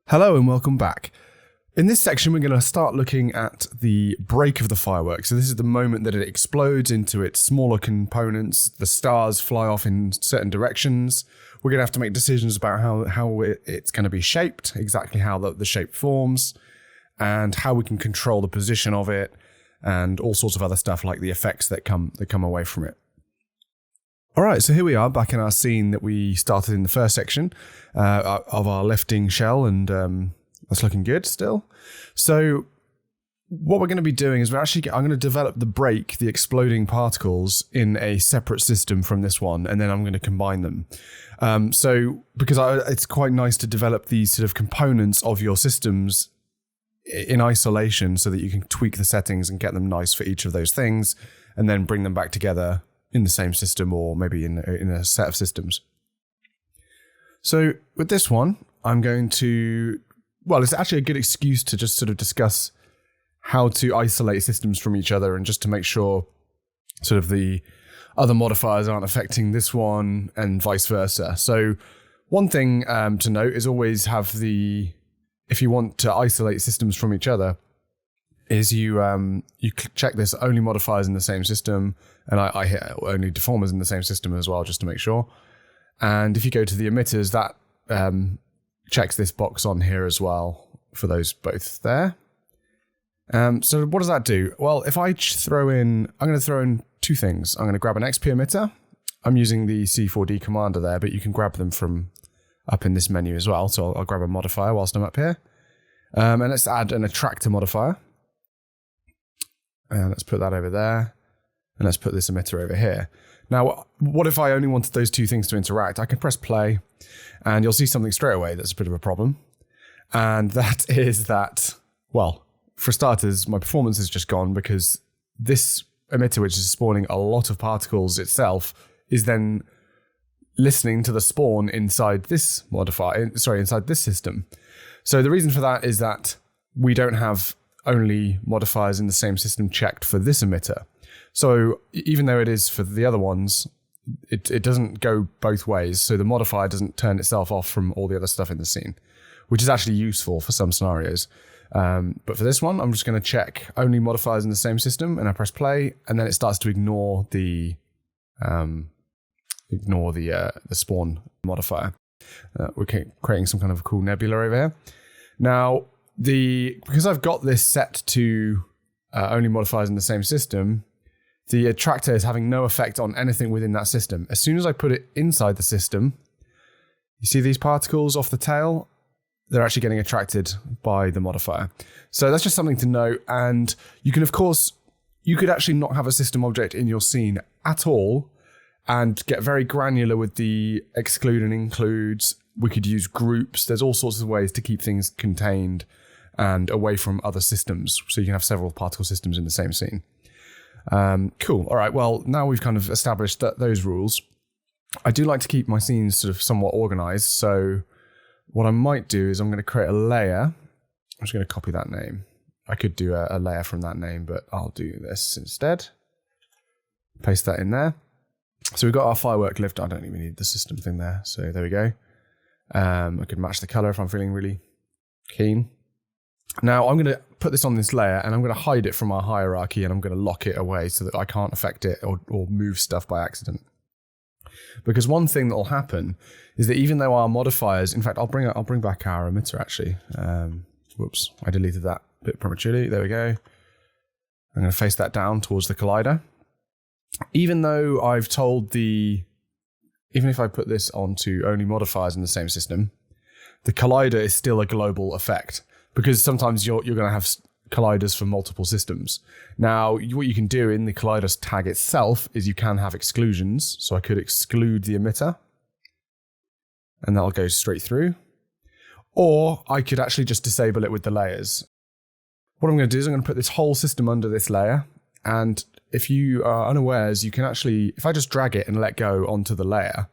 Hello and welcome back. In this section, we're going to start looking at the break of the firework. So this is the moment that it explodes into its smaller components. The stars fly off in certain directions. We're going to have to make decisions about how it's going to be shaped, exactly how the shape forms, and how we can control the position of it, and all sorts of other stuff like the effects that come away from it. All right, so here we are back in our scene that we started in the first section of our lifting shell, and that's looking good still. So what we're going to be doing is I'm going to develop the exploding particles in a separate system from this one, and then I'm going to combine them. It's quite nice to develop these sort of components of your systems in isolation so that you can tweak the settings and get them nice for each of those things, and then bring them back together in the same system or maybe in a set of systems. So with this one, I'm going to, it's actually a good excuse to just sort of discuss how to isolate systems from each other and just to make sure sort of the other modifiers aren't affecting this one and vice versa. So one thing to note is always if you want to isolate systems from each other, is you check this only modifiers in the same system, and I hit only deformers in the same system as well, just to make sure. And if you go to the emitters, that checks this box on here as well for those both there. So what does that do? Well, if I'm going to throw in two things. I'm going to grab an XP emitter. I'm using the C4D commander there, but you can grab them from up in this menu as well. So I'll grab a modifier whilst I'm up here. And let's add an attractor modifier. And let's put that over there. And let's put this emitter over here. Now, what if I only wanted those two things to interact? I can press play, and you'll see something straight away that's a bit of a problem. And that is that, for starters, my performance is just gone because this emitter, which is spawning a lot of particles itself, is then listening to the spawn inside this inside this system. So the reason for that is that we don't have only modifiers in the same system checked for this emitter. So even though it is for the other ones, it doesn't go both ways. So the modifier doesn't turn itself off from all the other stuff in the scene, which is actually useful for some scenarios. But for this one, I'm just going to check only modifiers in the same system, and I press play, and then it starts to ignore the spawn modifier. We're creating some kind of a cool nebula over here. Now, because I've got this set to only modifiers in the same system, the attractor is having no effect on anything within that system. As soon as I put it inside the system, you see these particles off the tail? They're actually getting attracted by the modifier. So that's just something to note. And you could actually not have a system object in your scene at all and get very granular with the exclude and includes. We could use groups. There's all sorts of ways to keep things contained and away from other systems. So you can have several particle systems in the same scene. Cool. All right. Well, now we've kind of established those rules. I do like to keep my scenes sort of somewhat organized. So what I might do is I'm going to create a layer. I'm just going to copy that name. I could do a layer from that name, but I'll do this instead. Paste that in there. So we've got our firework lift. I don't even need the system thing there. So there we go. I could match the color if I'm feeling really keen. Now I'm going to put this on this layer, and I'm going to hide it from our hierarchy, and I'm going to lock it away so that I can't affect it or move stuff by accident. Because one thing that will happen is that even though our modifiers, in fact, I'll bring back our emitter actually. Whoops, I deleted that bit prematurely. There we go. I'm going to face that down towards the collider. Even though I've told even if I put this onto only modifiers in the same system, the collider is still a global effect. Because sometimes you're going to have colliders for multiple systems. Now, what you can do in the colliders tag itself is you can have exclusions. So I could exclude the emitter, and that'll go straight through. Or I could actually just disable it with the layers. What I'm going to do is I'm going to put this whole system under this layer. And if you are unawares, you can actually, if I just drag it and let go onto the layer,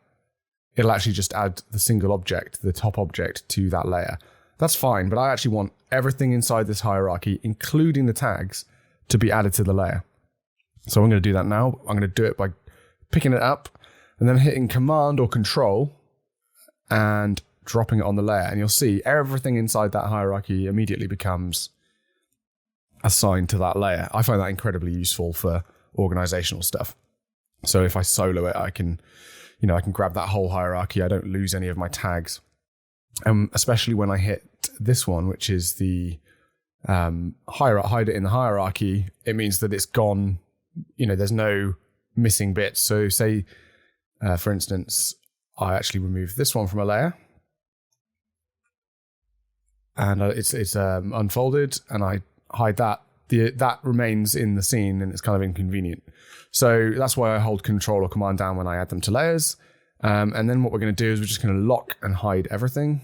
it'll actually just add the single object, the top object, to that layer. That's fine, but I actually want everything inside this hierarchy, including the tags, to be added to the layer. So I'm going to do that now. I'm going to do it by picking it up and then hitting Command or Control and dropping it on the layer, and you'll see everything inside that hierarchy immediately becomes assigned to that layer. I find that incredibly useful for organizational stuff. So if I solo it, I can grab that whole hierarchy. I don't lose any of my tags. Especially when I hit this one, which is the hide it in the hierarchy, it means that it's gone. There's no missing bits. So say, for instance, I actually remove this one from a layer, and it's unfolded, and I hide that. That remains in the scene, and it's kind of inconvenient. So that's why I hold Control or Command down when I add them to layers. And then what we're going to do is we're just going to lock and hide everything.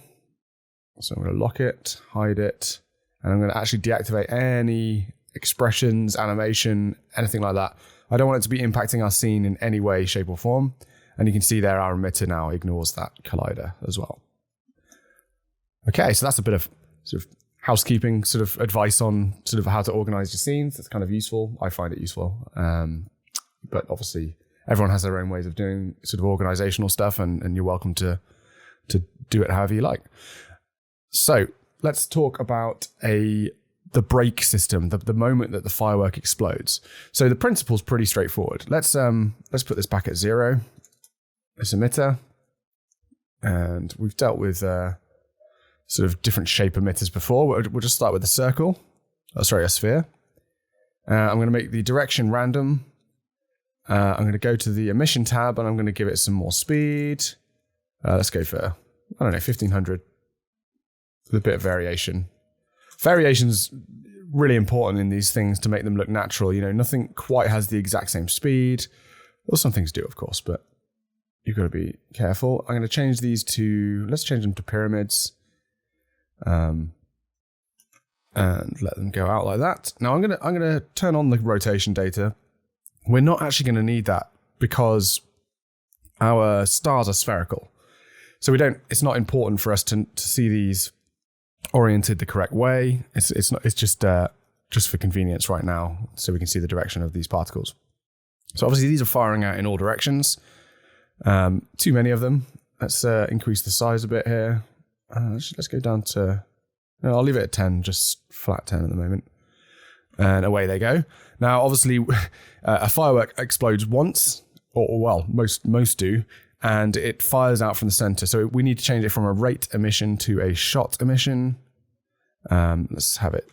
So I'm going to lock it, hide it, and I'm going to actually deactivate any expressions, animation, anything like that. I don't want it to be impacting our scene in any way, shape, or form. And you can see there our emitter now ignores that collider as well. Okay, so that's a bit of sort of housekeeping sort of advice on sort of how to organize your scenes. That's kind of useful. I find it useful. But obviously everyone has their own ways of doing sort of organizational stuff, and you're welcome to do it however you like. So let's talk about the break system, the moment that the firework explodes. So the principle's pretty straightforward. Let's put this back at 0, this emitter, and we've dealt with sort of different shape emitters before. We'll just start with a circle. A sphere. I'm going to make the direction random. I'm going to go to the emission tab, and I'm going to give it some more speed. Let's go for, 1500. With a bit of variation. Variation's really important in these things to make them look natural. Nothing quite has the exact same speed. Well, some things do, of course, but you've got to be careful. I'm going to change these let's change them to pyramids. And let them go out like that. Now I'm gonna turn on the rotation data. We're not actually going to need that because our stars are spherical, so it's not important for us to see these oriented the correct way. It's just for convenience right now, so we can see the direction of these particles. So obviously these are firing out in all directions. Too many of them. Let's increase the size a bit here. Let's go down to, I'll leave it at 10, just flat 10 at the moment. And away they go. Now, obviously, a firework explodes once, or well, most do, and it fires out from the center. So we need to change it from a rate emission to a shot emission. Let's have it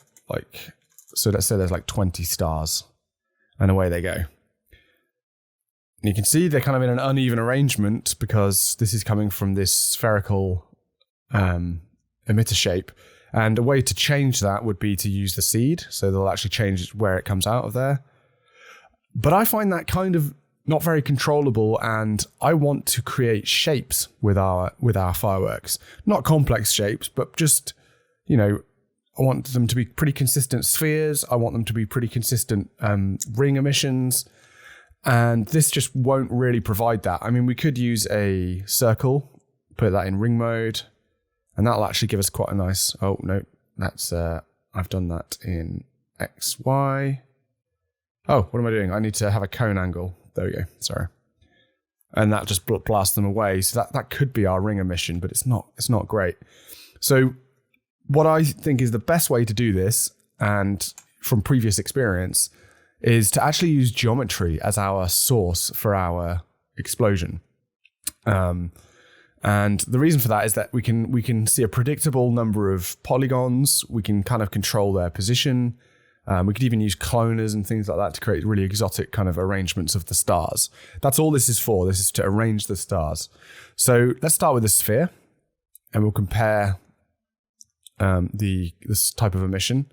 so let's say there's 20 stars, and away they go. And you can see they're kind of in an uneven arrangement because this is coming from this spherical emitter shape. And a way to change that would be to use the seed. So they'll actually change where it comes out of there. But I find that kind of not very controllable, and I want to create shapes with our fireworks. Not complex shapes, but just, I want them to be pretty consistent spheres. I want them to be pretty consistent ring emissions. And this just won't really provide that. I mean, we could use a circle, put that in ring mode, and that'll actually give us quite a nice, oh no, that's, I've done that in XY. Oh, what am I doing? I need to have a cone angle. There we go, sorry. And that just blasts them away. So that could be our ring emission, but it's not great. So what I think is the best way to do this, and from previous experience, is to actually use geometry as our source for our explosion. And the reason for that is that we can see a predictable number of polygons. We can kind of control their position. We could even use cloners and things like that to create really exotic kind of arrangements of the stars. That's all this is for. This is to arrange the stars. So let's start with a sphere, and we'll compare this type of emission.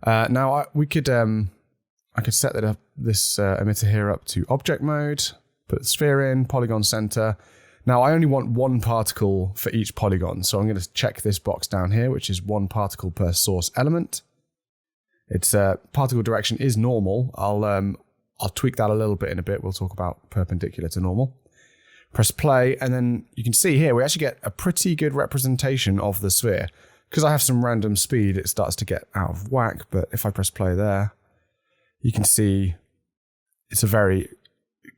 Now I could set this emitter here up to object mode, put the sphere in, polygon center. Now, I only want one particle for each polygon, so I'm going to check this box down here, which is one particle per source element. Its particle direction is normal. I'll tweak that a little bit in a bit. We'll talk about perpendicular to normal. Press play, and then you can see here we actually get a pretty good representation of the sphere. Because I have some random speed, it starts to get out of whack, but if I press play there, you can see it's a very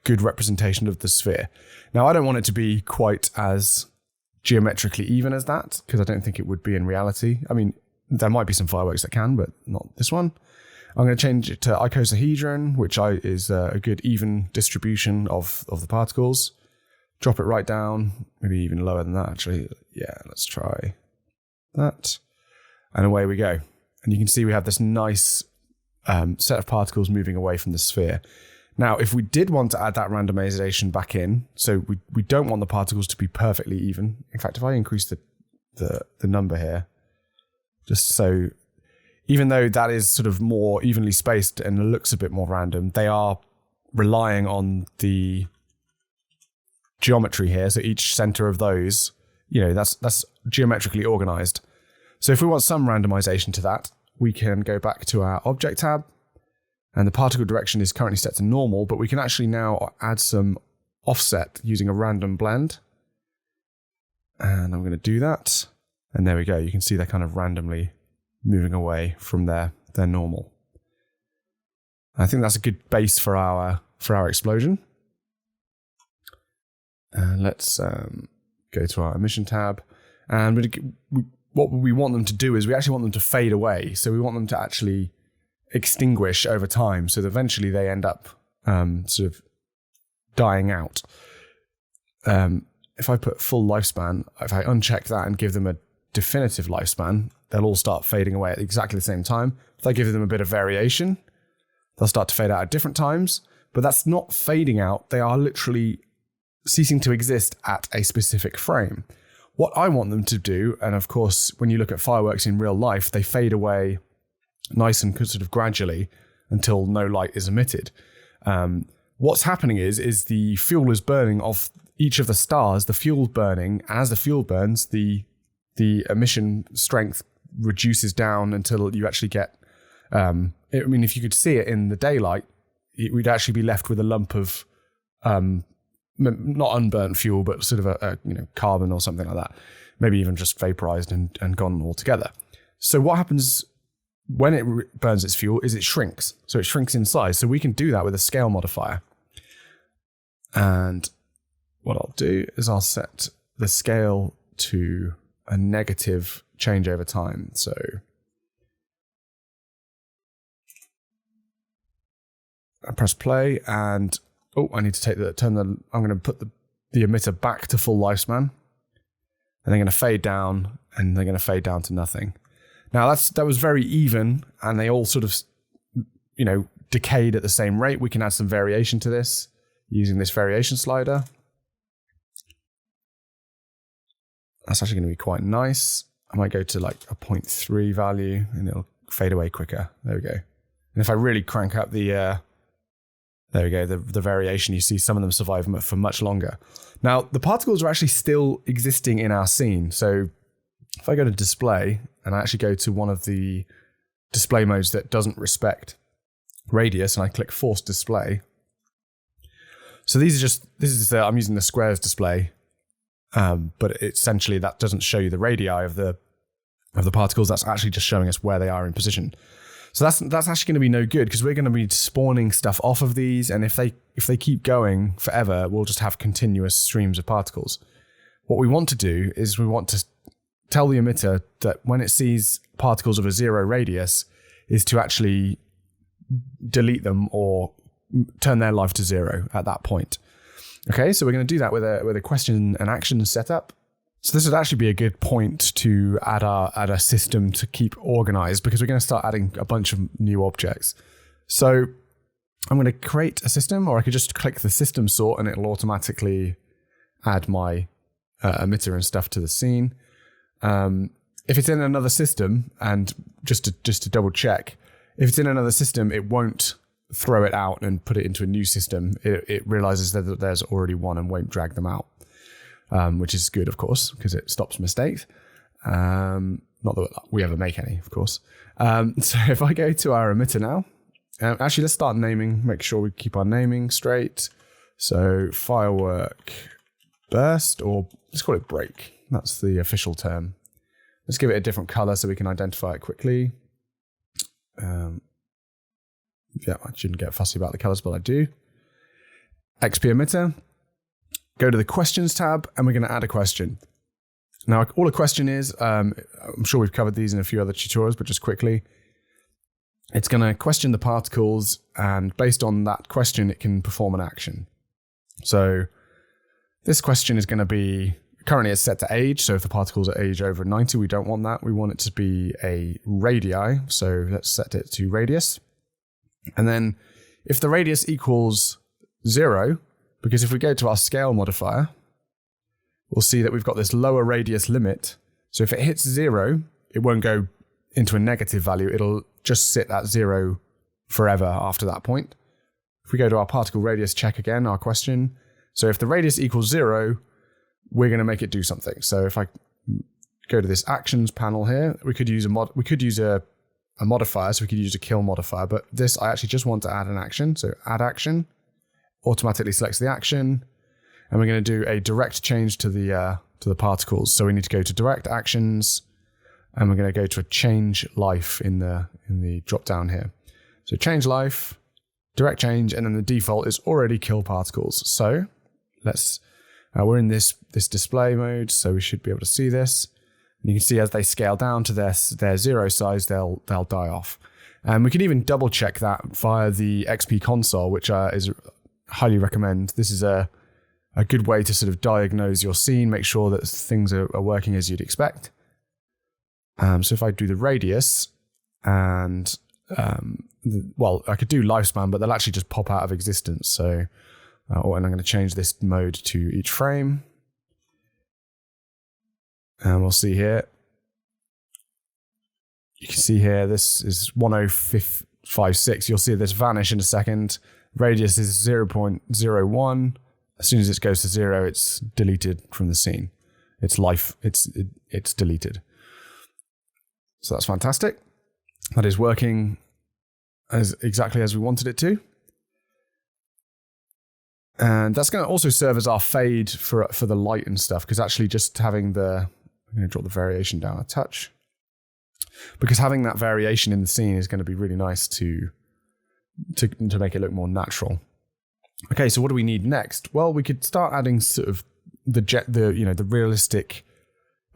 good representation of the sphere. Now, I don't want it to be quite as geometrically even as that, because I don't think it would be in reality. I mean, there might be some fireworks that can, but not this one. I'm going to change it to icosahedron, which is a good even distribution of the particles. Drop it right down, maybe even lower than that, actually. Yeah, let's try that. And away we go. And you can see we have this nice set of particles moving away from the sphere. Now, if we did want to add that randomization back in, so we don't want the particles to be perfectly even. In fact, if I increase the number here, just so, even though that is sort of more evenly spaced and looks a bit more random, they are relying on the geometry here. So each center of those, that's geometrically organized. So if we want some randomization to that, we can go back to our object tab, and the particle direction is currently set to normal, but we can actually now add some offset using a random blend. And I'm going to do that. And there we go. You can see they're kind of randomly moving away from their normal. I think that's a good base for our explosion. And let's go to our emission tab. And what we want them to do is we actually want them to fade away. So we want them to actually extinguish over time, so that eventually they end up sort of dying out. If I put full lifespan, if I uncheck that and give them a definitive lifespan, they'll all start fading away at exactly the same time. If I give them a bit of variation, they'll start to fade out at different times, but that's not fading out. They are literally ceasing to exist at a specific frame. What I want them to do, and of course, when you look at fireworks in real life, they fade away nice and sort of gradually until no light is emitted. What's happening is the fuel is burning off each of the stars, the fuel burning. As the fuel burns, the emission strength reduces down until you actually get, if you could see it in the daylight, we'd actually be left with a lump of, not unburnt fuel, but sort of a carbon or something like that. Maybe even just vaporized and gone altogether. So what happens when it burns its fuel is it shrinks. So it shrinks in size. So we can do that with a scale modifier. And what I'll do is I'll set the scale to a negative change over time. So I press play and I need to I'm going to put the emitter back to full lifespan. And they're going to fade down, and they're going to fade down to nothing. Now that was very even, and they all sort of, decayed at the same rate. We can add some variation to this using this variation slider. That's actually going to be quite nice. I might go to like a 0.3 value, and it'll fade away quicker. There we go. And if I really crank up there we go, the variation, you see some of them survive for much longer. Now, the particles are actually still existing in our scene. So if I go to display, and I actually go to one of the display modes that doesn't respect radius, and I click force display. So I'm using the squares display, but essentially that doesn't show you the radii of the particles. That's actually just showing us where they are in position. So that's actually going to be no good, because we're going to be spawning stuff off of these, and if they keep going forever, we'll just have continuous streams of particles. What we want to do is we want to tell the emitter that when it sees particles of a 0 radius, is to actually delete them or turn their life to 0 at that point. Okay, so we're going to do that with a question and action setup. So this would actually be a good point to add a system to keep organized, because we're going to start adding a bunch of new objects. So I'm going to create a system, or I could just click the system sort and it'll automatically add my emitter and stuff to the scene. If it's in another system, and just to double check, if it's in another system, it won't throw it out and put it into a new system. It realizes that there's already one and won't drag them out. Which is good, of course, because it stops mistakes. Not that we ever make any, of course. So if I go to our emitter now, actually, let's start naming, make sure we keep our naming straight. So firework burst, or let's call it break. That's the official term. Let's give it a different color so we can identify it quickly. I shouldn't get fussy about the colors, but I do. XP emitter. Go to the questions tab, and we're going to add a question. Now, all a question is, I'm sure we've covered these in a few other tutorials, but just quickly, it's going to question the particles, and based on that question, it can perform an action. So this question is going to be, currently it's set to age, so if the particles are age over 90, we don't want that. We want it to be a radii, so let's set it to radius. And then if the radius equals 0, because if we go to our scale modifier, we'll see that we've got this lower radius limit. So if it hits 0, it won't go into a negative value. It'll just sit at 0 forever after that point. If we go to our particle radius check again, our question. So if the radius equals 0, we're going to make it do something. So if I go to this actions panel here, we could use a modifier. So we could use a kill modifier, but this, I actually just want to add an action. So add action automatically selects the action. And we're going to do a direct change to the particles. So we need to go to direct actions, and we're going to go to a change life in the drop down here. So change life, direct change, and then the default is already kill particles. So we're in this display mode, so we should be able to see this. And you can see as they scale down to their 0 size, they'll die off. And we can even double check that via the XP console, which is highly recommend. This is a good way to sort of diagnose your scene, make sure that things are working as you'd expect. So if I do the radius and, I could do lifespan, but they'll actually just pop out of existence. So, and I'm going to change this mode to each frame. And we'll see here. You can see here, this is 1056. You'll see this vanish in a second. Radius is 0.01. As soon as it goes to 0, it's deleted from the scene. It's deleted. So that's fantastic. That is working exactly as we wanted it to. And that's going to also serve as our fade for the light and stuff, because actually just having I'm going to drop the variation down a touch, because having that variation in the scene is going to be really nice to make it look more natural. Okay, so what do we need next? Well, we could start adding sort of the realistic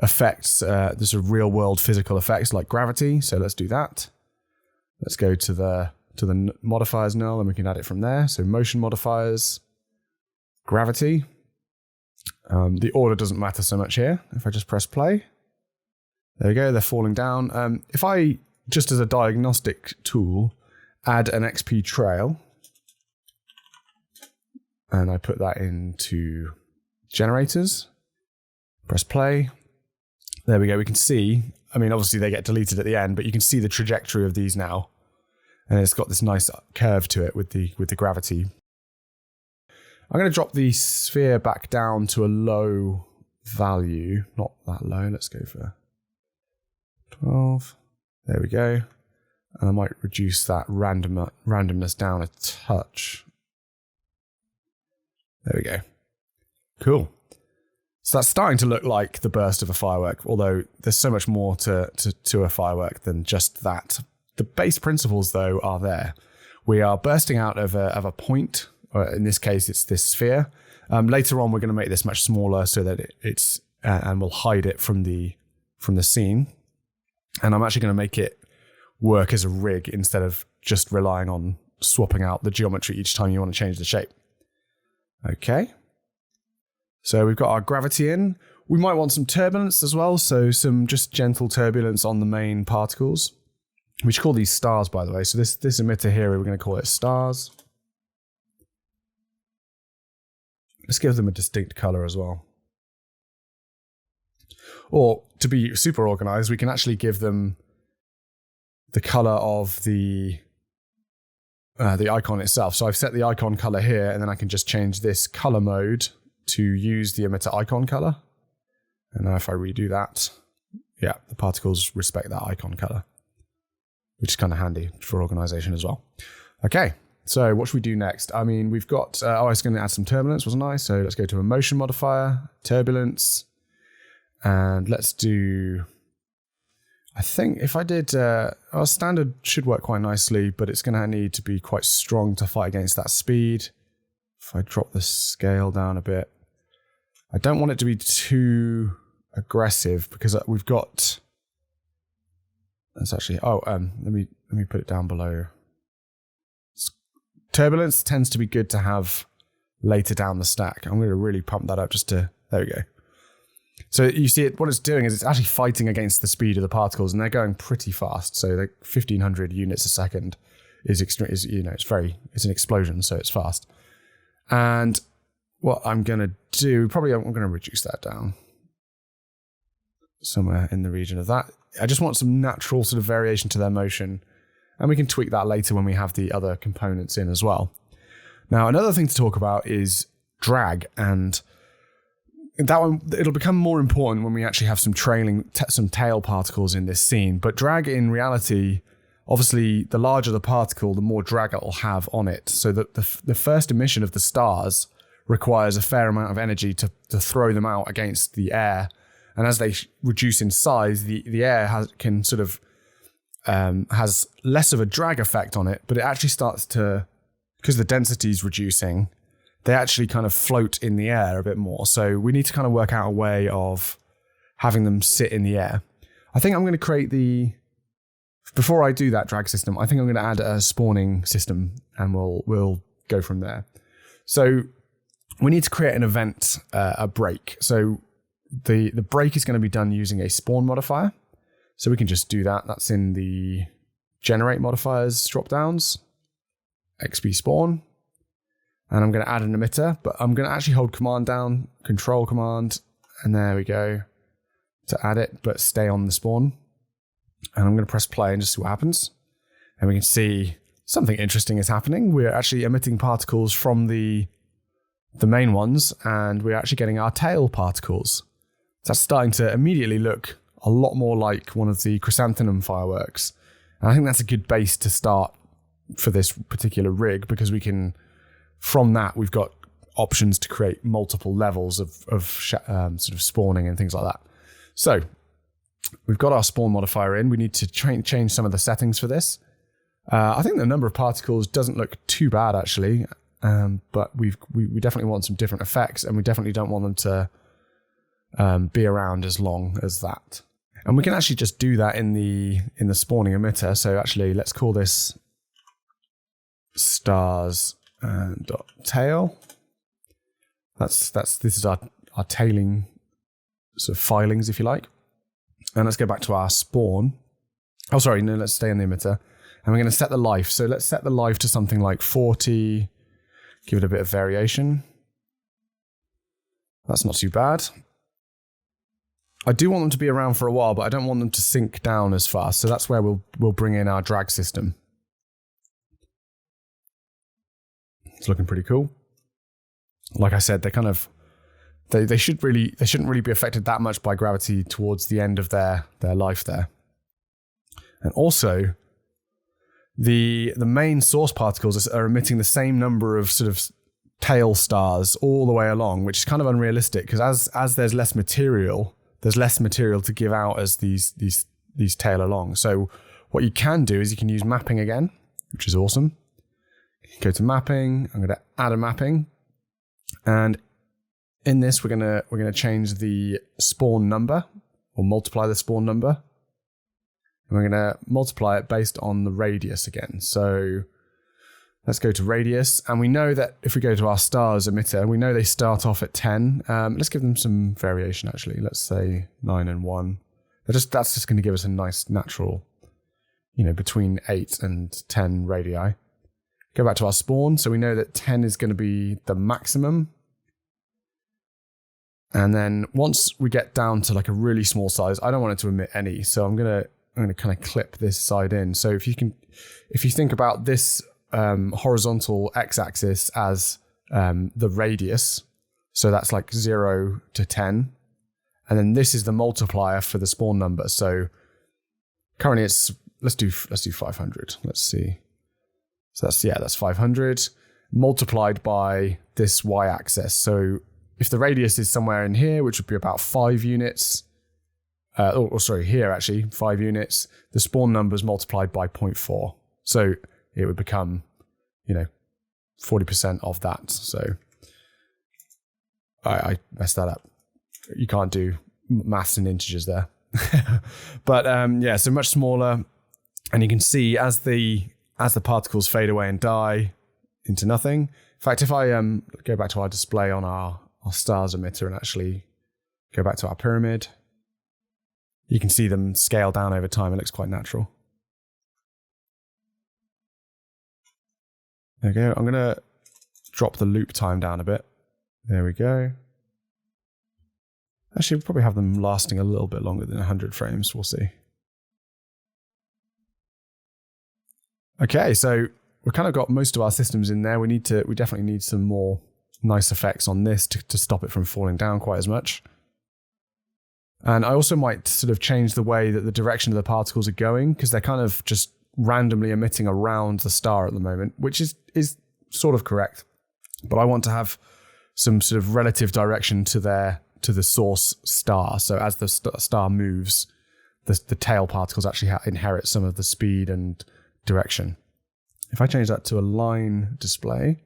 effects, the sort of real world physical effects like gravity. So let's do that. Let's go to the modifiers null, and we can add it from there. So motion modifiers, gravity. The order doesn't matter so much here. If I just press play, there we go. They're falling down. If I just as a diagnostic tool add an XP trail, and I put that into generators, press play. There we go. We can see, I mean, obviously they get deleted at the end, but you can see the trajectory of these now. And it's got this nice curve to it with the gravity. I'm going to drop the sphere back down to a low value. Not that low. Let's go for 12. There we go. And I might reduce that randomness down a touch. There we go. Cool. So that's starting to look like the burst of a firework, although there's so much more to a firework than just that. The base principles, though, are there. We are bursting out of a point. In this case, it's this sphere. Later on, we're going to make this much smaller so that it's and we'll hide it from the scene. And I'm actually going to make it work as a rig instead of just relying on swapping out the geometry each time you want to change the shape. Okay. So we've got our gravity in. We might want some turbulence as well. So some just gentle turbulence on the main particles. We should call these stars, by the way. So this emitter here, we're going to call it stars. Let's give them a distinct color as well. Or to be super organized, we can actually give them the color of the icon itself. So I've set the icon color here, and then I can just change this color mode to use the emitter icon color. And now if I redo that, yeah, the particles respect that icon color, which is kind of handy for organization as well. Okay, so what should we do next? I mean, we've got, I was going to add some turbulence, wasn't I? So let's go to a motion modifier, turbulence, and let's do, I think if I did, our standard should work quite nicely, but it's going to need to be quite strong to fight against that speed. If I drop the scale down a bit, I don't want it to be too, aggressive because we've got. That's actually. Let me put it down below. Turbulence tends to be good to have later down the stack. I'm going to really pump that up just to. There we go. So you see what it's doing is it's actually fighting against the speed of the particles, and they're going pretty fast. So like 1,500 units a second is it's an explosion, so it's fast. And what I'm going to do, I'm going to reduce that down somewhere in the region of that. I just want some natural sort of variation to their motion, and we can tweak that later when we have the other components in as well. Now, another thing to talk about is drag, and that one, it'll become more important when we actually have some some tail particles in this scene. But drag in reality, obviously, the larger the particle, the more drag it will have on it. So that the first emission of the stars requires a fair amount of energy to throw them out against the air. And as they reduce in size, the air has less of a drag effect on it, but it actually starts to, because the density is reducing, they actually kind of float in the air a bit more. So we need to kind of work out a way of having them sit in the air. I think I'm going to create before I do that drag system, I think I'm going to add a spawning system, and we'll go from there. So we need to create an event, a break. So the break is going to be done using a spawn modifier. So we can just do that. That's in the generate modifiers dropdowns, xpSpawn. And I'm going to add an emitter, but I'm going to actually hold command down, control command, and there we go to add it, but stay on the spawn. And I'm going to press play and just see what happens. And we can see something interesting is happening. We're actually emitting particles from the main ones, and we're actually getting our tail particles. That's starting to immediately look a lot more like one of the chrysanthemum fireworks. And I think that's a good base to start for this particular rig, because we can, from that, we've got options to create multiple levels of sort of spawning and things like that. So we've got our spawn modifier in. We need to change some of the settings for this. I think the number of particles doesn't look too bad, actually, but we definitely want some different effects, and we definitely don't want them to be around as long as that. And we can actually just do that in the spawning emitter. So actually, let's call this stars dot tail. This is our tailing sort of filings, if you like. And let's go back to our spawn. Oh, sorry, no, let's stay in the emitter. And we're going to set the life. So let's set the life to something like 40. Give it a bit of variation. That's not too bad. I do want them to be around for a while, but I don't want them to sink down as fast. So that's where we'll bring in our drag system. It's looking pretty cool. Like I said, they shouldn't really be affected that much by gravity towards the end of their life there. And also, the main source particles are emitting the same number of sort of tail stars all the way along, which is kind of unrealistic, because as there's less material to give out as these tail along. So what you can do is you can use mapping again, which is awesome. Go to mapping. I'm going to add a mapping, and in this we're going to change the spawn number, or multiply the spawn number, and we're going to multiply it based on the radius again. So let's go to radius, and we know that if we go to our stars emitter, we know they start off at 10. Let's give them some variation, actually. Let's say 9 and 1. That's just going to give us a nice natural, between 8 and 10 radii. Go back to our spawn. So we know that 10 is going to be the maximum. And then once we get down to like a really small size, I don't want it to emit any. So I'm going to kind of clip this side in. So if you think about this horizontal x-axis as the radius, so that's like 0 to 10, and then this is the multiplier for the spawn number. So currently let's do 500. Let's see. So that's 500 multiplied by this y-axis. So if the radius is somewhere in here, which would be about 5 units, here actually 5 units, the spawn number is multiplied by 0.4. So it would become, 40% of that. So I messed that up. You can't do maths and integers there. But yeah, so much smaller. And you can see as the particles fade away and die into nothing. In fact, if I go back to our display on our stars emitter and actually go back to our pyramid, you can see them scale down over time. It looks quite natural. There we go. I'm going to drop the loop time down a bit. There we go. Actually, we'll probably have them lasting a little bit longer than 100 frames. We'll see. Okay, so we've kind of got most of our systems in there. We definitely need some more nice effects on this to stop it from falling down quite as much. And I also might sort of change the way that the direction of the particles are going, because they're kind of just randomly emitting around the star at the moment, which is sort of correct. But I want to have some sort of relative direction to the source star. So as the star moves, the tail particles actually inherit some of the speed and direction. If I change that to a line display,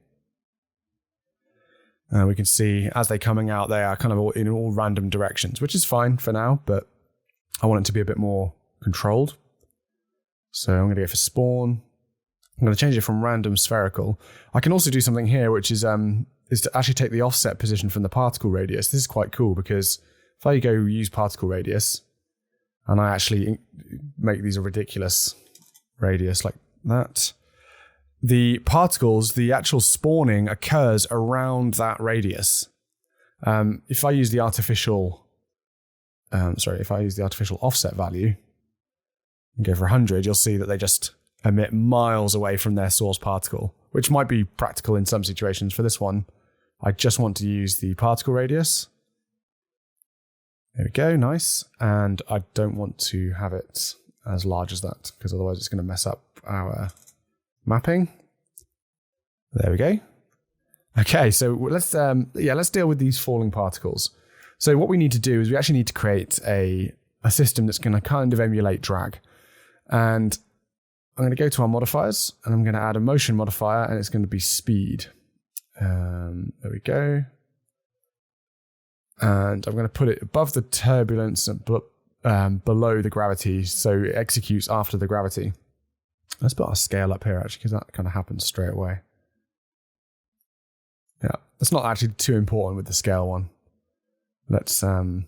we can see as they're coming out, they are kind of in all random directions, which is fine for now, but I want it to be a bit more controlled. So I'm going to go for spawn. I'm going to change it from random spherical. I can also do something here, which is to actually take the offset position from the particle radius. This is quite cool because if I go use particle radius and I actually make these a ridiculous radius like that, the particles, the actual spawning occurs around that radius. If I use the artificial offset value and go for 100, you'll see that they just emit miles away from their source particle, which might be practical in some situations. For this one, I just want to use the particle radius. There we go, nice. And I don't want to have it as large as that, because otherwise it's going to mess up our mapping. There we go. Okay, so let's deal with these falling particles. So what we need to do is we actually need to create a system that's going to kind of emulate drag. And I'm going to go to our modifiers and I'm going to add a motion modifier, and it's going to be speed. There we go. And I'm going to put it above the turbulence and below the gravity, so it executes after the gravity. Let's put our scale up here, actually, because that kind of happens straight away. Yeah, that's not actually too important with the scale one. Let's go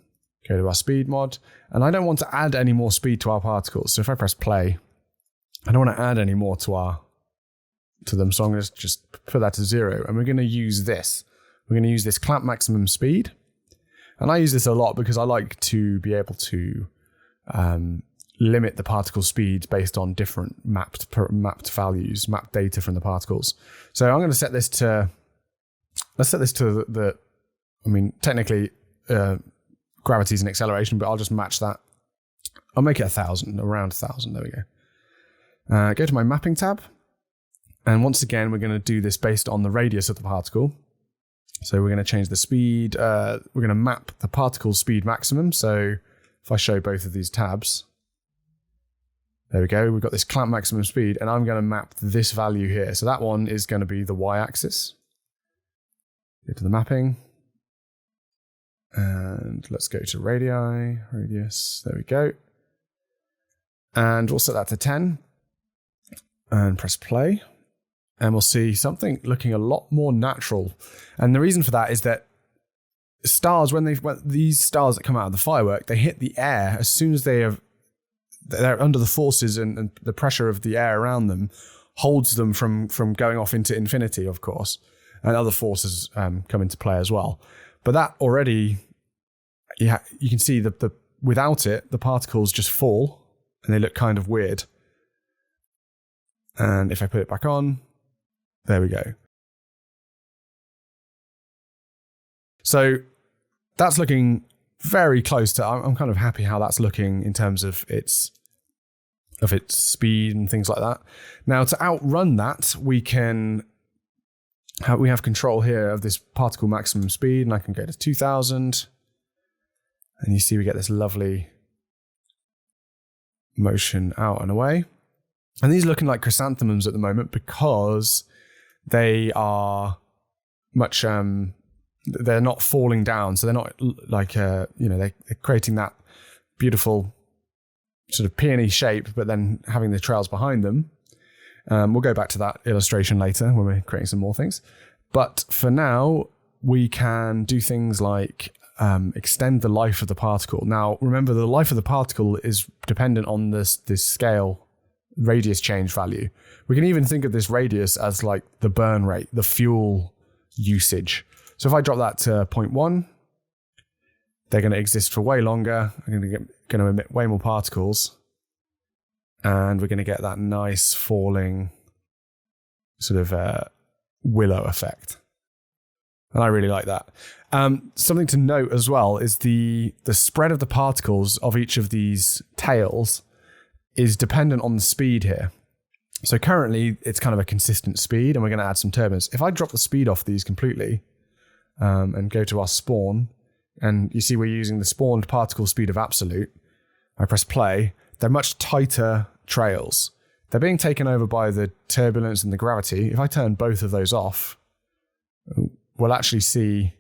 to our speed mod. And I don't want to add any more speed to our particles. So if I press play, I don't want to add any more to them. So I'm going to just put that to 0. And we're going to use this. We're going to use this clamp maximum speed. And I use this a lot because I like to be able to limit the particle speeds based on different mapped values, mapped data from the particles. So I'm going to set this to, let's set this to technically gravity is an acceleration, but I'll just match that. I'll make it 1,000, around 1,000. There we go. Go to my mapping tab. And once again, we're going to do this based on the radius of the particle. So we're going to change the speed. We're going to map the particle speed maximum. So if I show both of these tabs, there we go. We've got this clamp maximum speed, and I'm going to map this value here. So that one is going to be the y-axis. Go to the mapping. And let's go to radius. There we go. And we'll set that to 10. And press play. And we'll see something looking a lot more natural. And the reason for that is that stars, when these stars that come out of the firework, they hit the air as soon as they're under the forces and the pressure of the air around them holds them from going off into infinity, of course. And other forces come into play as well. But that already, you can see the without it, the particles just fall and they look kind of weird. And if I put it back on, there we go. So that's looking very close to, I'm kind of happy how that's looking in terms of its speed and things like that. Now to outrun that, we have control here of this particle maximum speed, and I can go to 2,000. And you see we get this lovely motion out and away. And these are looking like chrysanthemums at the moment because they are much they're not falling down. So they're not like, they're creating that beautiful sort of peony shape, but then having the trails behind them. We'll go back to that illustration later when we're creating some more things. But for now, we can do things like extend the life of the particle. Now, remember, the life of the particle is dependent on this scale radius change value. We can even think of this radius as like the burn rate, the fuel usage. So if I drop that to 0.1, they're going to exist for way longer. I'm going to emit way more particles. And we're going to get that nice falling sort of willow effect. And I really like that. Something to note as well is the spread of the particles of each of these tails is dependent on the speed here. So currently it's kind of a consistent speed, and we're going to add some turbulence. If I drop the speed off these completely and go to our spawn, and you see we're using the spawned particle speed of absolute, I press play, they're much tighter trails. They're being taken over by the turbulence and the gravity. If I turn both of those off, we'll actually see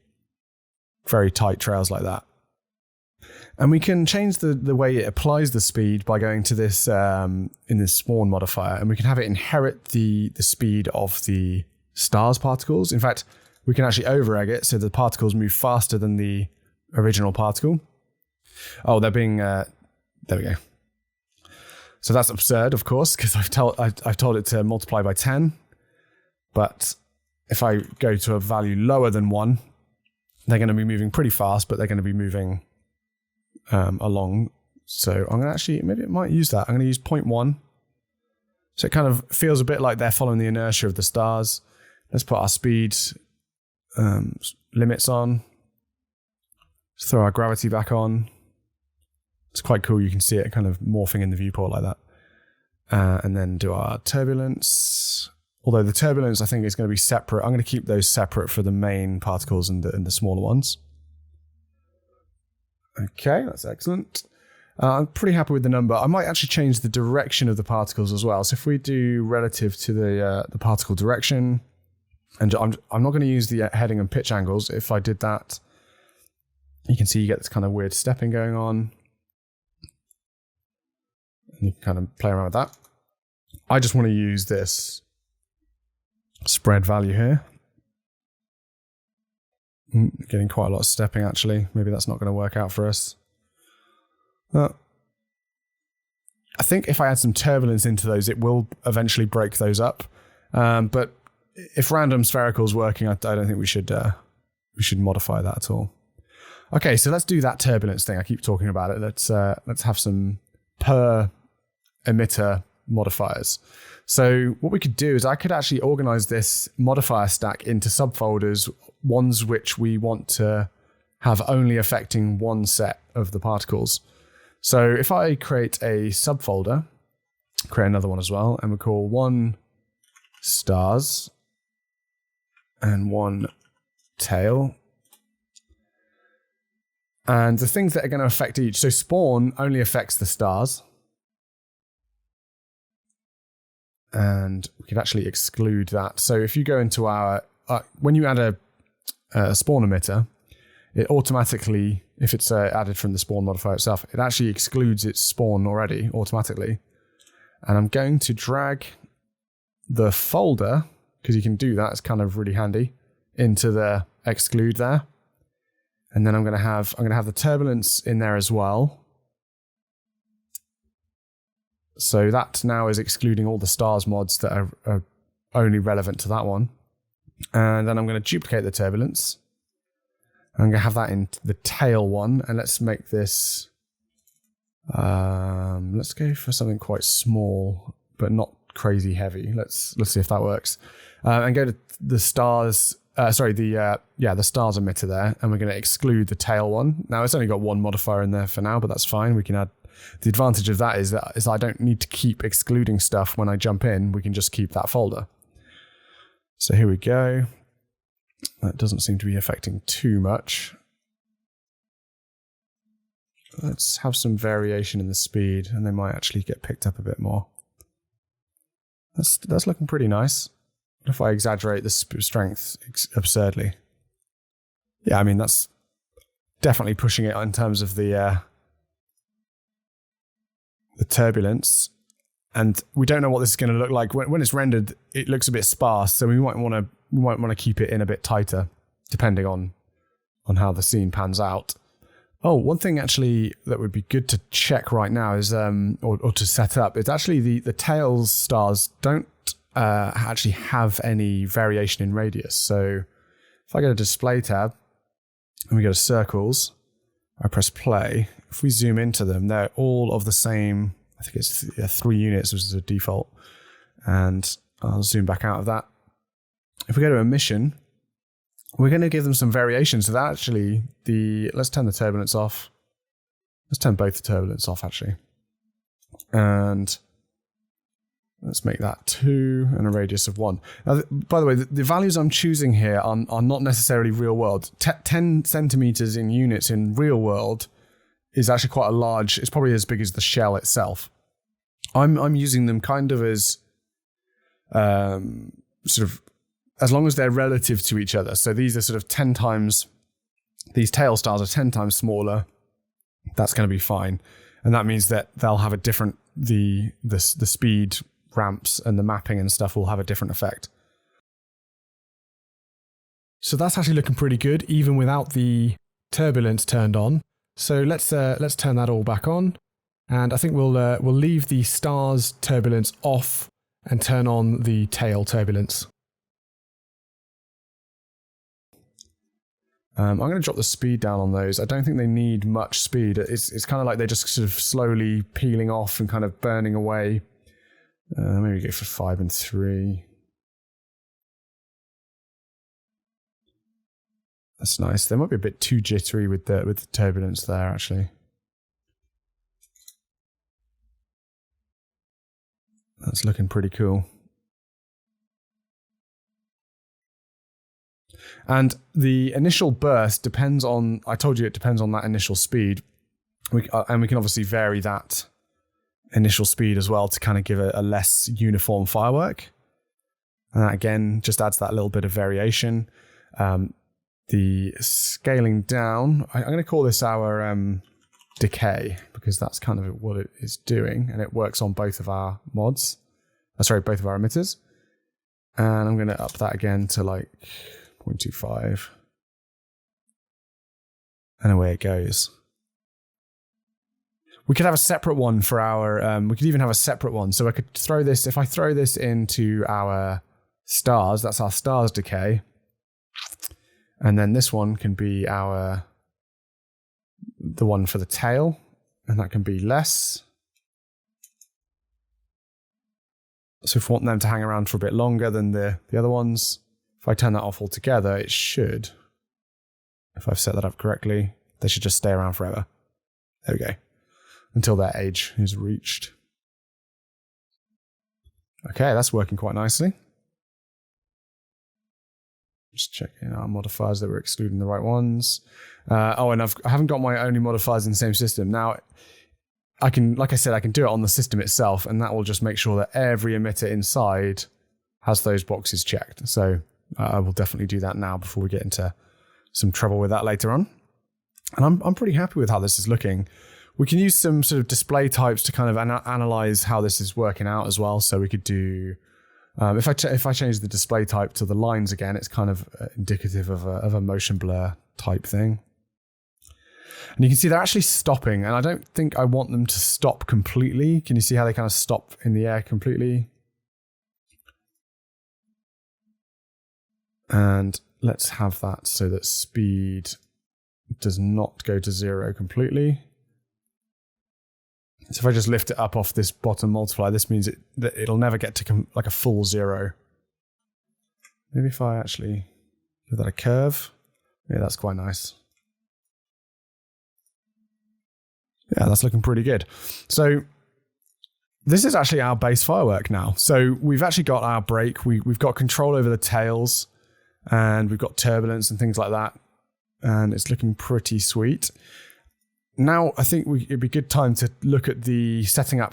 very tight trails like that. And we can change the way it applies the speed by going to this in this spawn modifier, and we can have it inherit the speed of the stars particles. In fact, we can actually over-egg it so the particles move faster than the original particle. Oh, they're being... there we go. So that's absurd, of course, because I've told it to multiply by 10. But if I go to a value lower than 1, they're going to be moving pretty fast, but they're going to be moving along. So I'm going to actually, maybe it might use that. I'm going to use 0.1. So it kind of feels a bit like they're following the inertia of the stars. Let's put our speed limits on. Let's throw our gravity back on. It's quite cool. You can see it kind of morphing in the viewport like that. And then do our turbulence. Although the turbulence, I think, is going to be separate. I'm going to keep those separate for the main particles and the smaller ones. Okay, that's excellent. I'm pretty happy with the number. I might actually change the direction of the particles as well. So if we do relative to the particle direction, and I'm not going to use the heading and pitch angles. If I did that, you can see you get this kind of weird stepping going on. You can kind of play around with that. I just want to use this spread value here. Getting quite a lot of stepping, actually. Maybe that's not going to work out for us. I think if I add some turbulence into those, it will eventually break those up. But if random spherical is working, I don't think we should modify that at all. Okay, so let's do that turbulence thing. I keep talking about it. Let's have some per emitter modifiers. So what we could do is I could actually organize this modifier stack into subfolders, ones which we want to have only affecting one set of the particles. So if I create a subfolder, create another one as well, and we call one stars and one tail. And the things that are going to affect each. So spawn only affects the stars. And we could actually exclude that. So if you go into our, when you add a spawn emitter, it automatically, if it's added from the spawn modifier itself, it actually excludes its spawn already automatically. And I'm going to drag the folder, because you can do that, it's kind of really handy, into the exclude there. And then I'm going to have the turbulence in there as well. So that now is excluding all the stars mods that are only relevant to that one. And then I'm going to duplicate the turbulence. I'm going to have that in the tail one. And let's make this, let's go for something quite small, but not crazy heavy. Let's see if that works. And go to the stars, the stars emitter there. And we're going to exclude the tail one. Now it's only got one modifier in there for now, but that's fine. We can add. The advantage of that is I don't need to keep excluding stuff when I jump in. We can just keep that folder. So here we go. That doesn't seem to be affecting too much. Let's have some variation in the speed, and they might actually get picked up a bit more. That's looking pretty nice. What if I exaggerate the strength absurdly? Yeah, I mean, that's definitely pushing it in terms of the turbulence. And we don't know what this is going to look like. When it's rendered, it looks a bit sparse, so we might want to keep it in a bit tighter, depending on how the scene pans out. Oh, one thing actually that would be good to check right now is, or to set up, is actually the tails stars don't actually have any variation in radius. So if I go to Display tab and we go to Circles, I press play. If we zoom into them, they're all of the same. I think it's 3 units, which is a default. And I'll zoom back out of that. If we go to Emission, we're going to give them some variation. So that actually, let's turn the turbulence off. Let's turn both the turbulence off, actually. And let's make that 2 and a radius of 1. Now, by the way, the values I'm choosing here are not necessarily real world. 10 centimeters in units in real world is actually quite a large, it's probably as big as the shell itself. I'm using them kind of as sort of, as long as they're relative to each other. So these are sort of 10 times, these tail stars are 10 times smaller. That's going to be fine. And that means that they'll have a different, the speed ramps and the mapping and stuff will have a different effect. So that's actually looking pretty good, even without the turbulence turned on. So let's turn that all back on, and I think we'll leave the stars turbulence off and turn on the tail turbulence. I'm going to drop the speed down on those. I don't think they need much speed. It's kind of like they're just sort of slowly peeling off and kind of burning away. Maybe go for 5 and 3. That's nice. They might be a bit too jittery with the turbulence there, actually. That's looking pretty cool. And the initial burst depends on, I told you it depends on that initial speed. And we can obviously vary that initial speed as well to kind of give a less uniform firework. And that again just adds that little bit of variation. The scaling down, I'm going to call this our decay, because that's kind of what it is doing, and it works on both of our mods. Both of our emitters. And I'm going to up that again to like 0.25. And away it goes. We could have a separate one for our, we could even have a separate one. So I could throw this, if I throw this into our stars, that's our stars decay. And then this one can be the one for the tail, and that can be less. So if we want them to hang around for a bit longer than the other ones, if I turn that off altogether, it should, if I've set that up correctly, they should just stay around forever. There we go. Until their age is reached. Okay, that's working quite nicely. Just checking our modifiers that we're excluding the right ones. And I haven't got my only modifiers in the same system. Now, I can, like I said, I can do it on the system itself, and that will just make sure that every emitter inside has those boxes checked. So I will definitely do that now before we get into some trouble with that later on. And I'm pretty happy with how this is looking. We can use some sort of display types to kind of analyze how this is working out as well. So we could do, if I change the display type to the lines again, it's kind of indicative of a motion blur type thing. And you can see they're actually stopping, and I don't think I want them to stop completely. Can you see how they kind of stop in the air completely? And let's have that so that speed does not go to 0 completely. So if I just lift it up off this bottom multiplier, this means that it'll never get to like a full 0. Maybe if I actually give that a curve. Yeah, that's quite nice. Yeah, that's looking pretty good. So this is actually our base firework now. So we've actually got our brake. We've got control over the tails, and we've got turbulence and things like that. And it's looking pretty sweet. Now, I think it'd be a good time to look at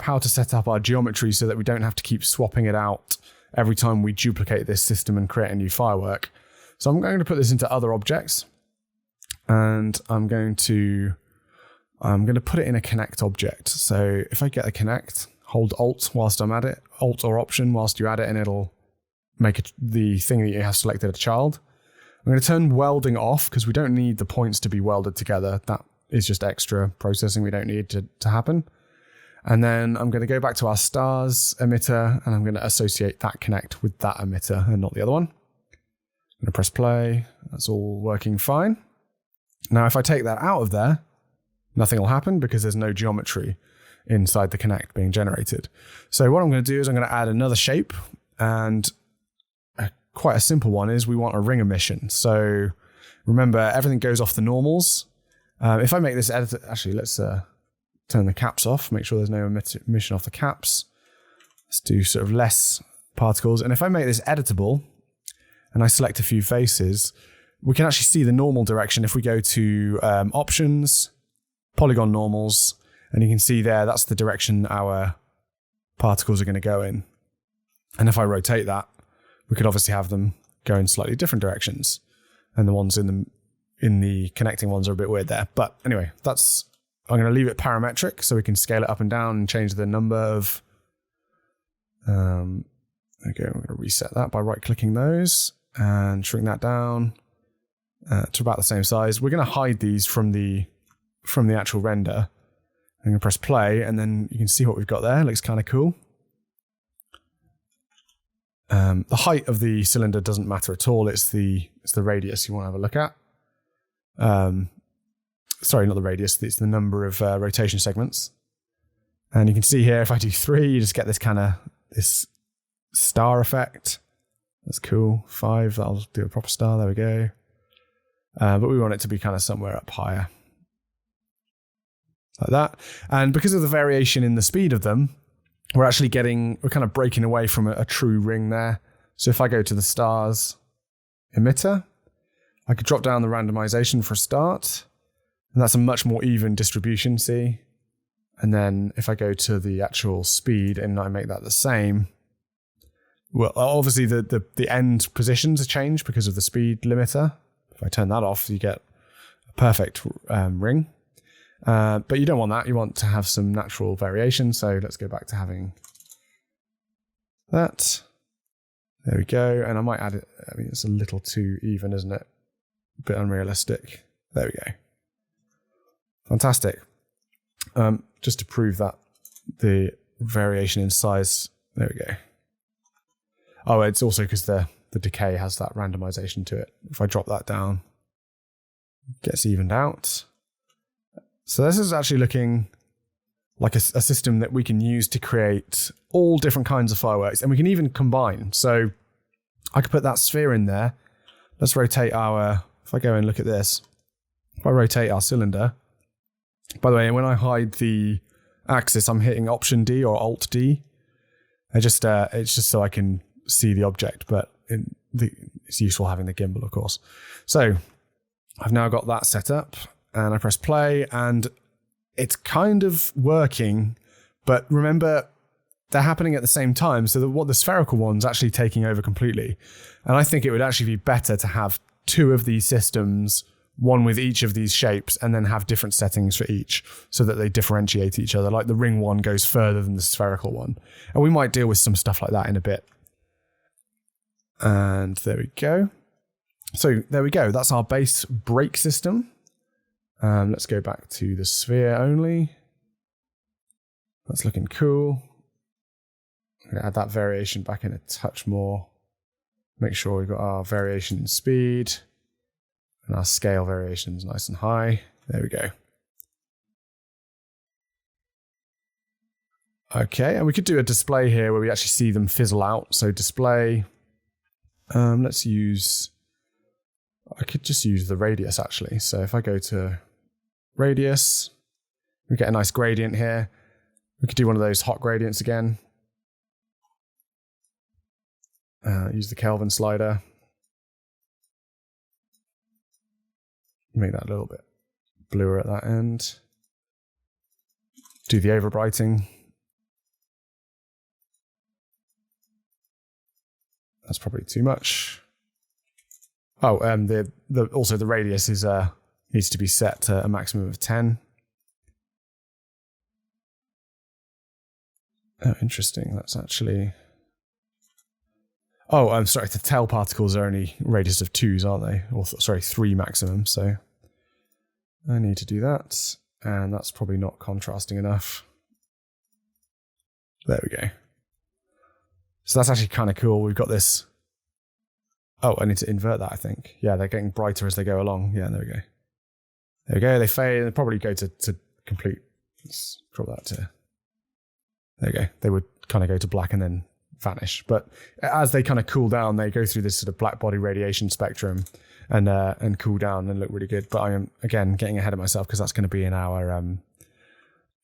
how to set up our geometry so that we don't have to keep swapping it out every time we duplicate this system and create a new firework. So I'm going to put this into other objects. and I'm going to put it in a connect object. So if I get a connect, hold Alt whilst I'm at it, Alt or Option whilst you're at it, and it'll make the thing that you have selected a child. I'm going to turn welding off because we don't need the points to be welded together. That is just extra processing we don't need to happen. And then I'm going to go back to our stars emitter, and I'm going to associate that connect with that emitter and not the other one. I'm going to press play. That's all working fine. Now, if I take that out of there, nothing will happen because there's no geometry inside the connect being generated. So what I'm going to do is I'm going to add another shape, and quite a simple one is we want a ring emission. So remember, everything goes off the normals. If I make this editor, actually, let's turn the caps off, make sure there's no emission off the caps. Let's do sort of less particles. And if I make this editable and I select a few faces, we can actually see the normal direction if we go to options, polygon normals, and you can see there, that's the direction our particles are going to go in. And if I rotate that, we could obviously have them go in slightly different directions. And the ones in the connecting ones are a bit weird there. But anyway, I'm going to leave it parametric so we can scale it up and down and change the number of, okay, I'm going to reset that by right-clicking those and shrink that down to about the same size. We're going to hide these from the actual render. I'm going to press play, and then you can see what we've got there. It looks kind of cool. The height of the cylinder doesn't matter at all. It's the radius you want to have a look at. Sorry, not the radius. It's the number of rotation segments. And you can see here, if I do 3, you just get this star effect. That's cool. 5, that'll do a proper star. There we go. But we want it to be kind of somewhere up higher. Like that. And because of the variation in the speed of them, we're kind of breaking away from a true ring there. So if I go to the stars emitter, I could drop down the randomization for a start. And that's a much more even distribution, see? And then if I go to the actual speed and I make that the same, well, obviously the end positions are changed because of the speed limiter. If I turn that off, you get a perfect ring. But you don't want that. You want to have some natural variation. So let's go back to having that. There we go. And I might add it. I mean, it's a little too even, isn't it? A bit unrealistic. There we go. Fantastic. Just to prove that the variation in size. There we go. Oh, it's also because the decay has that randomization to it. If I drop that down, it gets evened out. So this is actually looking like a system that we can use to create all different kinds of fireworks, and we can even combine. So I could put that sphere in there. Let's rotate if I go and look at this, if I rotate our cylinder, by the way, when I hide the axis, I'm hitting Option D or Alt D. It's just so I can see the object, but it's useful having the gimbal, of course. So I've now got that set up. And I press play, and it's kind of working, but remember, they're happening at the same time, so the spherical one's actually taking over completely. And I think it would actually be better to have 2 of these systems, one with each of these shapes, and then have different settings for each, so that they differentiate each other, like the ring one goes further than the spherical one. And we might deal with some stuff like that in a bit. And there we go. So there we go, that's our base brake system. Let's go back to the sphere only. That's looking cool. I'm going to add that variation back in a touch more. Make sure we've got our variation in speed and our scale variations nice and high. There we go. Okay, and we could do a display here where we actually see them fizzle out. So display, I could just use the radius actually. So if I go to radius, we get a nice gradient here. We could do one of those hot gradients again. Use the Kelvin slider. Make that a little bit bluer at that end. Do the overbrighting. That's probably too much. Oh, also the radius is needs to be set to a maximum of 10. Oh, interesting. That's actually... Oh, I'm sorry. The tail particles are only radius of 2s, aren't they? Or sorry, 3 maximum. So I need to do that. And that's probably not contrasting enough. There we go. So that's actually kind of cool. We've got this... Oh, I need to invert that, I think. Yeah, they're getting brighter as they go along. Yeah, there we go. There we go. They fade. They probably go to complete... Let's drop that to... There we go. They would kind of go to black and then vanish. But as they kind of cool down, they go through this sort of black body radiation spectrum and cool down and look really good. But I am, again, getting ahead of myself because that's going to be in our...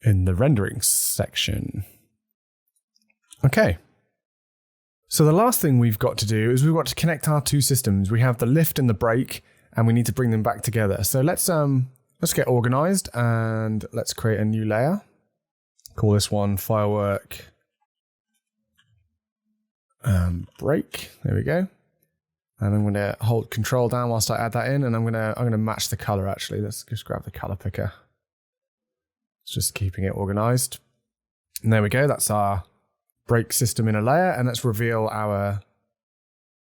in the rendering section. Okay. So the last thing we've got to do is we've got to connect our two systems. We have the lift and the brake, and we need to bring them back together. So let's get organized and let's create a new layer. Call this one firework brake. There we go. And I'm going to hold control down whilst I add that in, and I'm going to match the color. Actually, let's just grab the color picker. It's just keeping it organized. And there we go. That's our brake system in a layer, and let's reveal our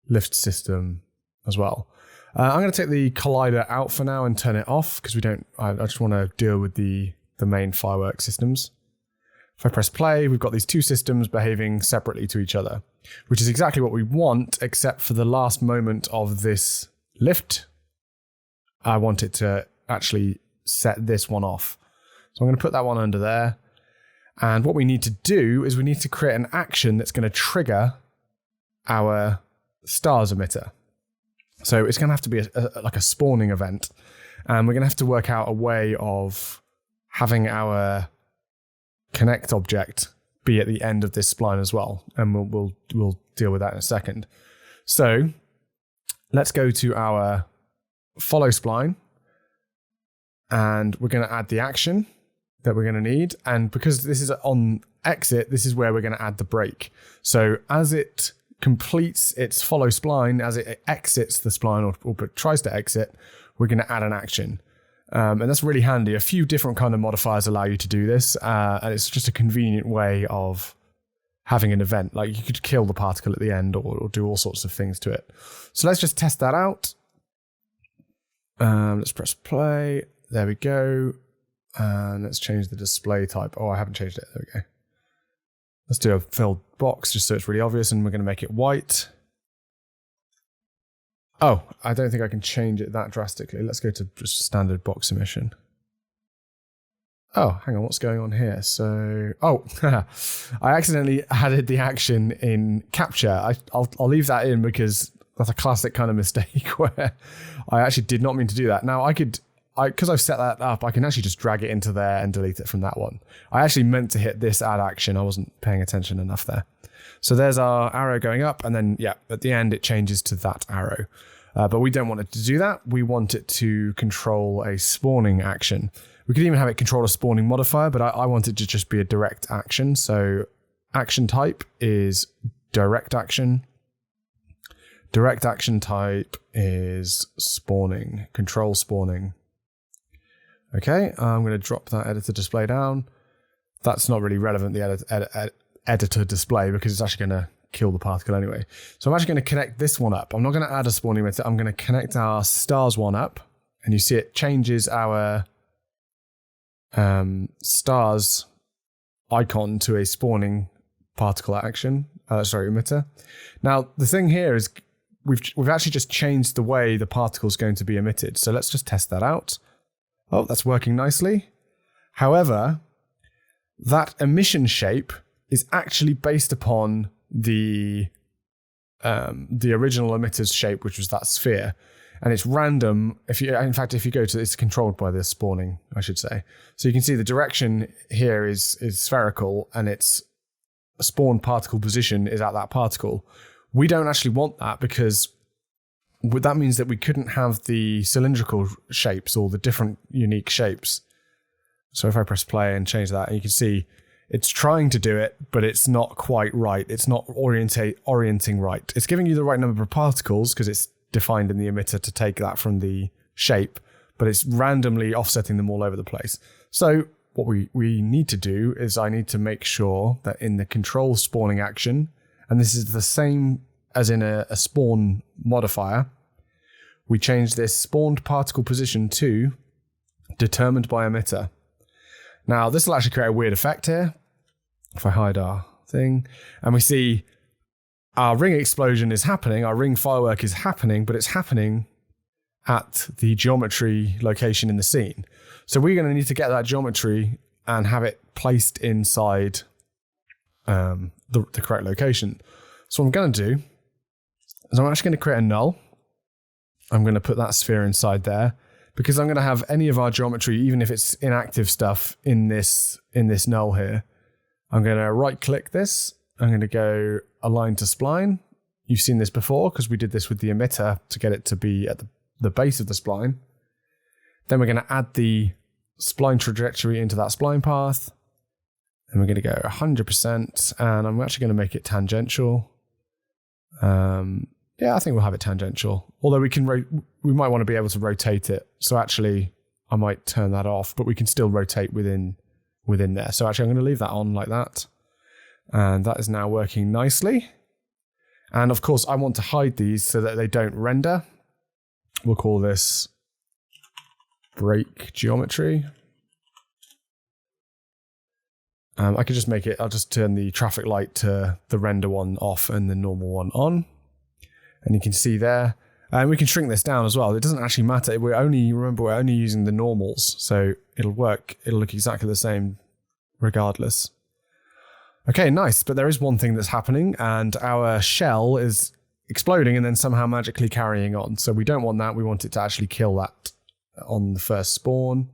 lift system as well. I'm going to take the collider out for now and turn it off because I just want to deal with the main firework systems. If I press play, we've got these two systems behaving separately to each other, which is exactly what we want, except for the last moment of this lift. I want it to actually set this one off. So I'm going to put that one under there. And what we need to do is we need to create an action that's going to trigger our stars emitter. So it's going to have to be like a spawning event. And we're going to have to work out a way of having our connect object be at the end of this spline as well. And we'll deal with that in a second. So let's go to our follow spline. And we're going to add the action that we're going to need. And because this is on exit, this is where we're going to add the brake. So as it completes its follow spline, as it exits the spline or tries to exit, we're going to add an action. And that's really handy. A few different kind of modifiers allow you to do this. And it's just a convenient way of having an event. Like you could kill the particle at the end or do all sorts of things to it. So let's just test that out. Let's press play. There we go. And let's change the display type. Oh, I haven't changed it. There we go. Let's do a filled box just so it's really obvious, and we're going to make it white. Oh, I don't think I can change it that drastically. Let's go to just standard box emission. Oh, hang on, what's going on here? So, I accidentally added the action in capture. I'll leave that in because that's a classic kind of mistake where I actually did not mean to do that. Now because I've set that up, I can actually just drag it into there and delete it from that one. I actually meant to hit this add action. I wasn't paying attention enough there. So there's our arrow going up, and then, yeah, at the end, it changes to that arrow. But we don't want it to do that. We want it to control a spawning action. We could even have it control a spawning modifier, but I want it to just be a direct action. So action type is direct action. Direct action type is spawning, control spawning. Okay, I'm going to drop that editor display down. That's not really relevant, the editor display, because it's actually going to kill the particle anyway. So I'm actually going to connect this one up. I'm not going to add a spawning emitter. I'm going to connect our stars one up. And you see it changes our stars icon to a spawning particle action. Emitter. Now, the thing here is we've actually just changed the way the particle is going to be emitted. So let's just test that out. Oh, that's working nicely. However, that emission shape is actually based upon the original emitter's shape, which was that sphere, and it's random. If you go to, it's controlled by the spawning, I should say. So you can see the direction here is spherical, and its spawn particle position is at that particle. We don't actually want that because that means that we couldn't have the cylindrical shapes or the different unique shapes. So if I press play and change that, you can see it's trying to do it, but it's not quite right. It's not orienting right. It's giving you the right number of particles because it's defined in the emitter to take that from the shape, but it's randomly offsetting them all over the place. So what we need to do is I need to make sure that in the control spawning action, and this is the same as in a spawn modifier, we change this spawned particle position to determined by emitter. Now this will actually create a weird effect here. If I hide our thing, and we see our ring explosion is happening, our ring firework is happening, but it's happening at the geometry location in the scene. So we're going to need to get that geometry and have it placed inside the correct location. So what I'm going to do is I'm actually going to create a null. I'm going to put that sphere inside there because I'm going to have any of our geometry, even if it's inactive stuff, in this null here. I'm going to right click this. I'm going to go align to spline. You've seen this before because we did this with the emitter to get it to be at the base of the spline. Then we're going to add the spline trajectory into that spline path. And we're going to go 100%. And I'm actually going to make it tangential. Yeah, I think we'll have it tangential. Although we might want to be able to rotate it. So actually, I might turn that off, but we can still rotate within there. So actually, I'm going to leave that on like that. And that is now working nicely. And of course, I want to hide these so that they don't render. We'll call this break geometry. I could just make it, I'll just turn the traffic light to the render one off and the normal one on. And you can see there, and we can shrink this down as well. It doesn't actually matter. Remember, we're only using the normals. So it'll work. It'll look exactly the same regardless. Okay, nice. But there is one thing that's happening, and our shell is exploding and then somehow magically carrying on. So we don't want that. We want it to actually kill that on the first spawn.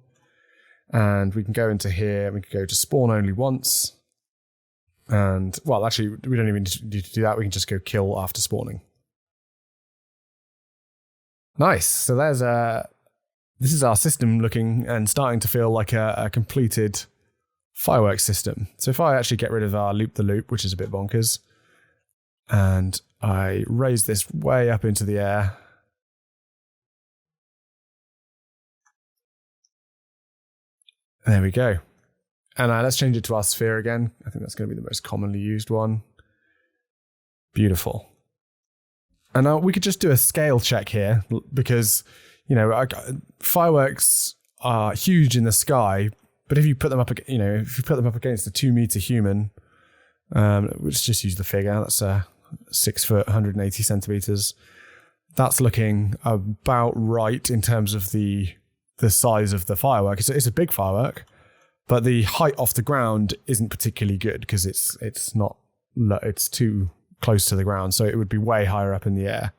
And we can go into here. We can go to spawn only once. And, well, actually, we don't even need to do that. We can just go kill after spawning. Nice. So this is our system looking and starting to feel like a completed fireworks system. So if I actually get rid of our loop the loop, which is a bit bonkers, and I raise this way up into the air, there we go. And let's change it to our sphere again. I think that's going to be the most commonly used one. Beautiful. And now we could just do a scale check here because, fireworks are huge in the sky, but if you put them up, against a 2 meter human, let's just use the figure. That's 6 foot, 180 centimeters. That's looking about right in terms of the size of the firework. It's a big firework, but the height off the ground isn't particularly good because it's too close to the ground. So it would be way higher up in the air.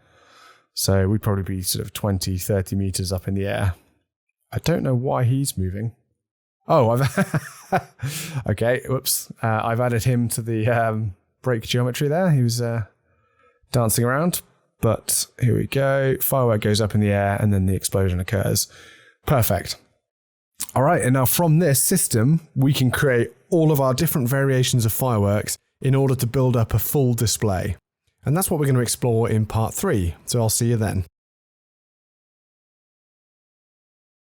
So we'd probably be sort of 20, 30 meters up in the air. I don't know why he's moving. Oh, okay. Whoops. I've added him to the break geometry there. He was dancing around, but here we go. Firework goes up in the air and then the explosion occurs. Perfect. All right. And now from this system, we can create all of our different variations of fireworks in order to build up a full display. And that's what we're going to explore in part 3. So I'll see you then.